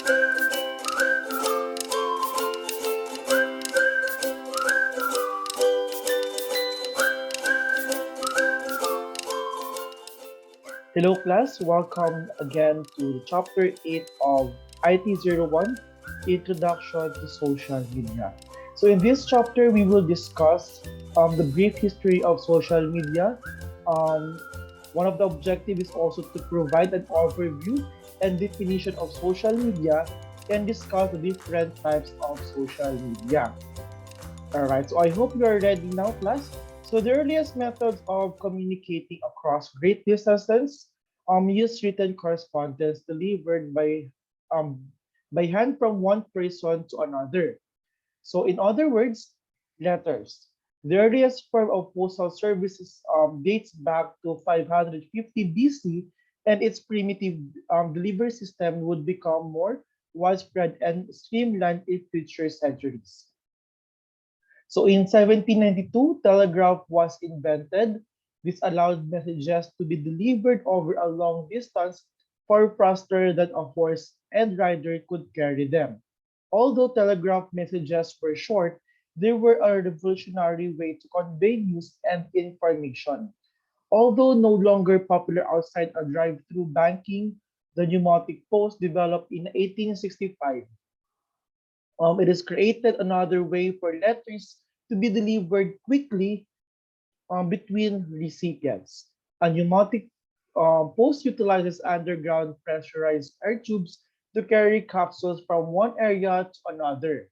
Hello class, welcome again to chapter 8 of IT01, Introduction to Social Media. So in this chapter, we will discuss the brief history of social media. Um, One of the objectives is also to provide an overview and definition of social media and discuss the different types of social media. Alright, so I hope you are ready now, class. So the earliest methods of communicating across great distances use written correspondence delivered um, by hand from one person to another. So in other words, letters. The earliest form of postal services dates back to 550 BC, and its primitive delivery system would become more widespread and streamlined in future centuries. So in 1792, telegraph was invented. This allowed messages to be delivered over a long distance far faster than a horse and rider could carry them. Although telegraph messages were short, they were a revolutionary way to convey news and information. Although no longer popular outside a drive-through banking, the pneumatic post developed in 1865. It has created another way for letters to be delivered quickly between recipients. A pneumatic post utilizes underground pressurized air tubes to carry capsules from one area to another.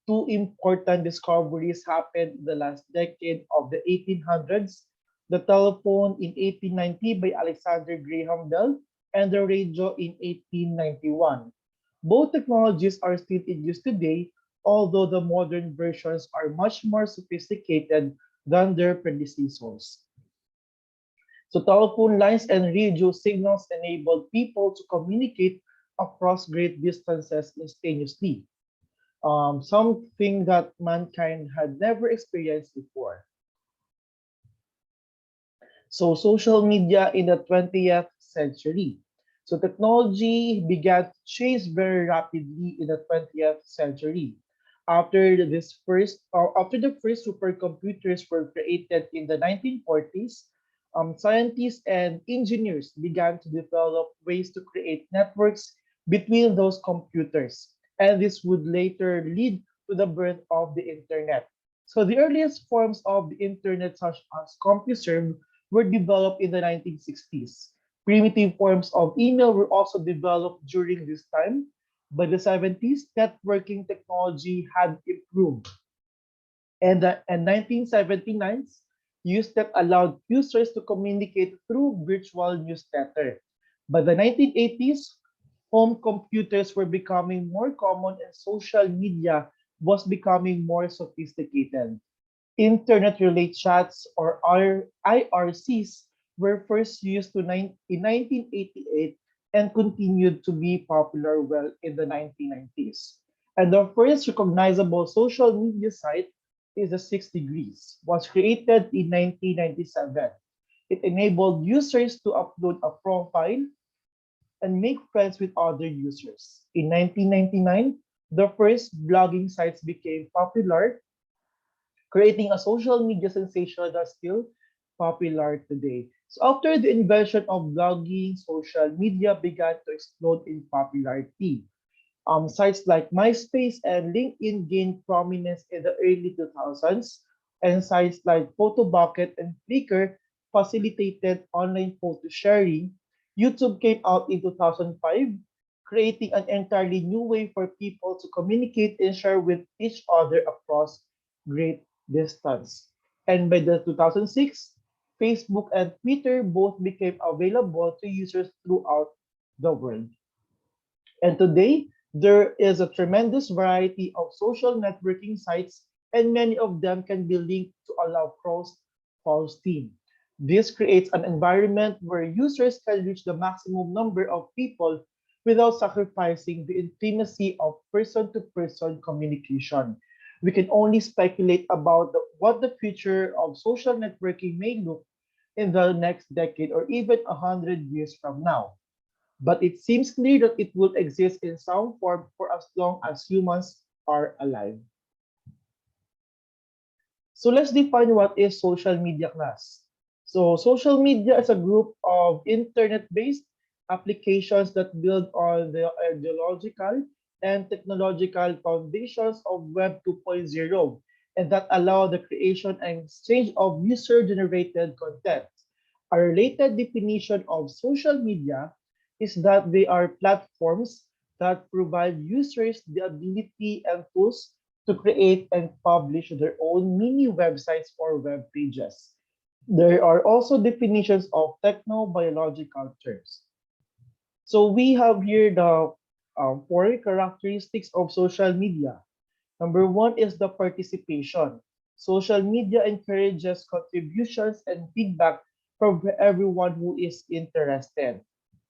Two important discoveries happened in the last decade of the 1800s: the telephone in 1890 by Alexander Graham Bell and the radio in 1891. Both technologies are still in use today, although the modern versions are much more sophisticated than their predecessors. So telephone lines and radio signals enabled people to communicate across great distances instantaneously, something that mankind had never experienced before. So social media in the 20th century. So technology began to change very rapidly in the 20th century. After the first supercomputers were created in the 1940s, scientists and engineers began to develop ways to create networks between those computers, and this would later lead to the birth of the internet. So the earliest forms of the internet, such as CompuServe, were developed in the 1960s. Primitive forms of email were also developed during this time. By the 70s, networking technology had improved, and 1979 use that allowed users to communicate through virtual newsletter. By the 1980s, home computers were becoming more common and social media was becoming more sophisticated. Internet relay chats, or IRCs, were first used in 1988 and continued to be popular well in the 1990s. And the first recognizable social media site is the 6 Degrees, was created in 1997. It enabled users to upload a profile and make friends with other users. In 1999, the first blogging sites became popular, creating a social media sensation that's still popular today. So after the invention of blogging, social media began to explode in popularity. Sites like MySpace and LinkedIn gained prominence in the early 2000s, and sites like Photobucket and Flickr facilitated online photo sharing. YouTube came out in 2005, creating an entirely new way for people to communicate and share with each other across great distance. And by the 2006, Facebook and Twitter both became available to users throughout the world. And today, there is a tremendous variety of social networking sites, and many of them can be linked to allow cross team. This creates an environment where users can reach the maximum number of people without sacrificing the intimacy of person to person communication. We can only speculate about what the future of social networking may look in the next decade or even 100 years from now. but it seems clear that it will exist in some form for as long as humans are alive. So let's define what is social media class. So social media is a group of internet-based applications that build on the ideological and technological foundations of Web 2.0 and that allow the creation and exchange of user-generated content. A related definition of social media is that they are platforms that provide users the ability and tools to create and publish their own mini websites or web pages. There are also definitions of technobiological terms. So we have here the four characteristics of social media. Number one is the participation. Social media encourages contributions and feedback from everyone who is interested.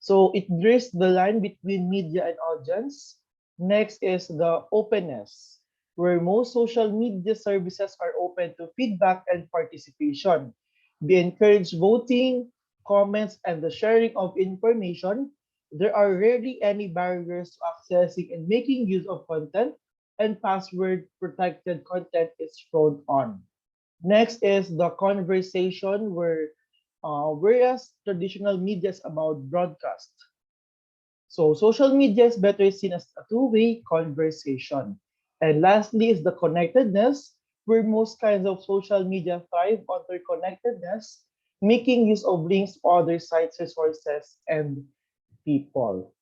So it blurs the line between media and audience. Next is the openness, where most social media services are open to feedback and participation. They encourage voting, comments, and the sharing of information. There are rarely any barriers to accessing and making use of content, and password protected content is thrown on. Next is the conversation whereas traditional media is about broadcast. So social media is better seen as a two-way conversation. And lastly is the connectedness, where most kinds of social media thrive on their connectedness, making use of links to other sites, resources, and people.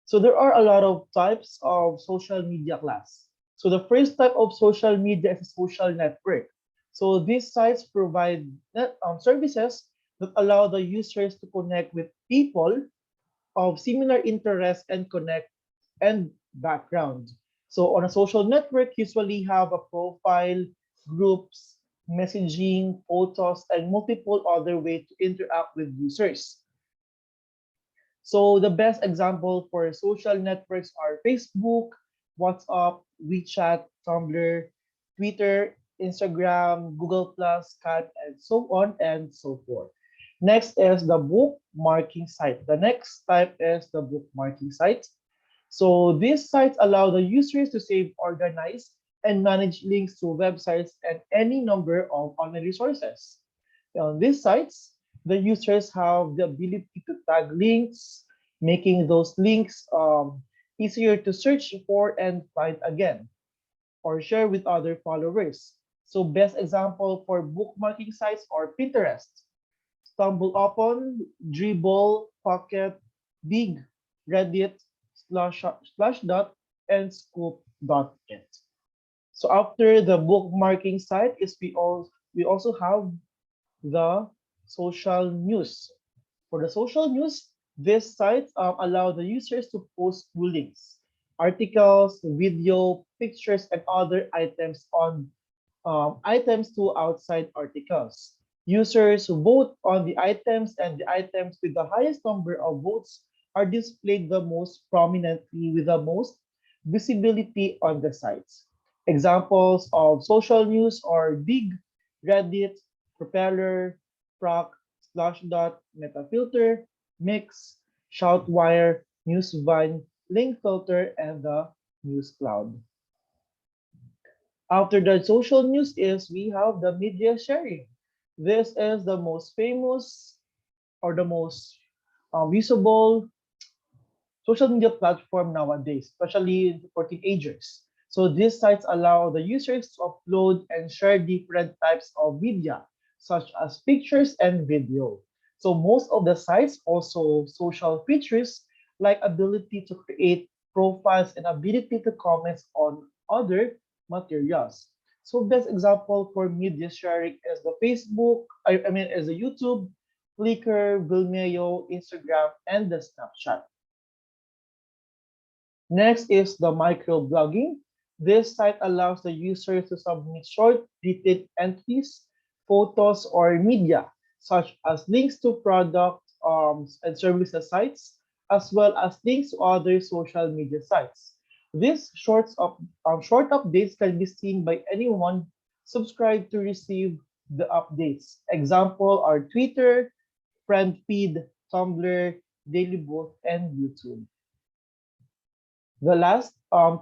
So there are a lot of types of social media class. So the first type of social media is a social network. So these sites provide services that allow the users to connect with people of similar interests and connect and background. So on a social network, usually have a profile, groups, messaging, photos, and multiple other ways to interact with users. So the best example for social networks are Facebook, WhatsApp, WeChat, Tumblr, Twitter, Instagram, Google Plus, Skype, and so on and so forth. Next is the bookmarking site. The next type is the bookmarking site. So these sites allow the users to save, organize, and manage links to websites and any number of online resources. On these sites, the users have the ability to tag links, making those links easier to search for and find again, or share with other followers. So best example for bookmarking sites are Pinterest, Stumble Upon, Dribble, Pocket, Dig, Reddit, Slashdot, and Scoop.it. So after the bookmarking site is we also have the social news. For the social news, these sites allow the users to post full links, articles, video, pictures, and other items to outside articles. Users vote on the items, and the items with the highest number of votes are displayed the most prominently with the most visibility on the sites. Examples of social news are Dig, Reddit, Propeller, Proc, Slashdot, Metafilter, Mix, Shoutwire, Newsvine, Linkfilter, and the News Cloud. After the social news is we have the media sharing. This is the most famous or the most usable social media platform nowadays, especially for teenagers. So these sites allow the users to upload and share different types of media, such as pictures and video. So most of the sites also social features like ability to create profiles and ability to comment on other materials. So best example for media sharing is the Facebook, I mean is the YouTube, Flickr, Vimeo, Instagram, and the Snapchat. Next is the microblogging. This site allows the user to submit short, detailed entries, photos, or media, such as links to product and services sites, as well as links to other social media sites. These short updates can be seen by anyone subscribed to receive the updates. Example are Twitter, Friend Feed, Tumblr, Daily Booth, and YouTube. The last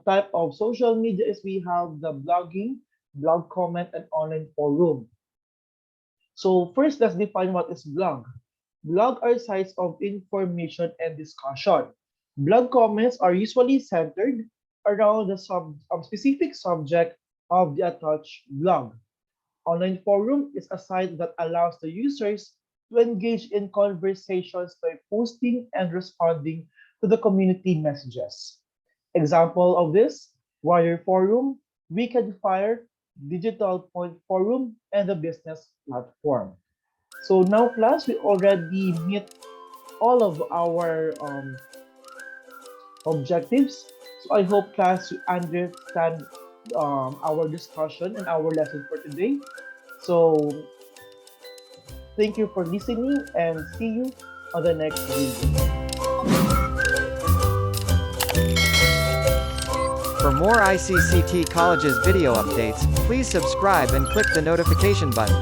type of social media is we have the blogging, blog comment, and online forum. So first, let's define what is blog. Blog are sites of information and discussion. Blog comments are usually centered around the specific subject of the attached blog. Online forum is a site that allows the users to engage in conversations by posting and responding to the community messages. Example of this, Wire Forum, Weekend Fire, Digital Point Forum, and the business platform. So now, class, we already meet all of our objectives. So I hope, class, you understand our discussion and our lesson for today. So thank you for listening and see you on the next video. For more ICCT College's video updates, please subscribe and click the notification button.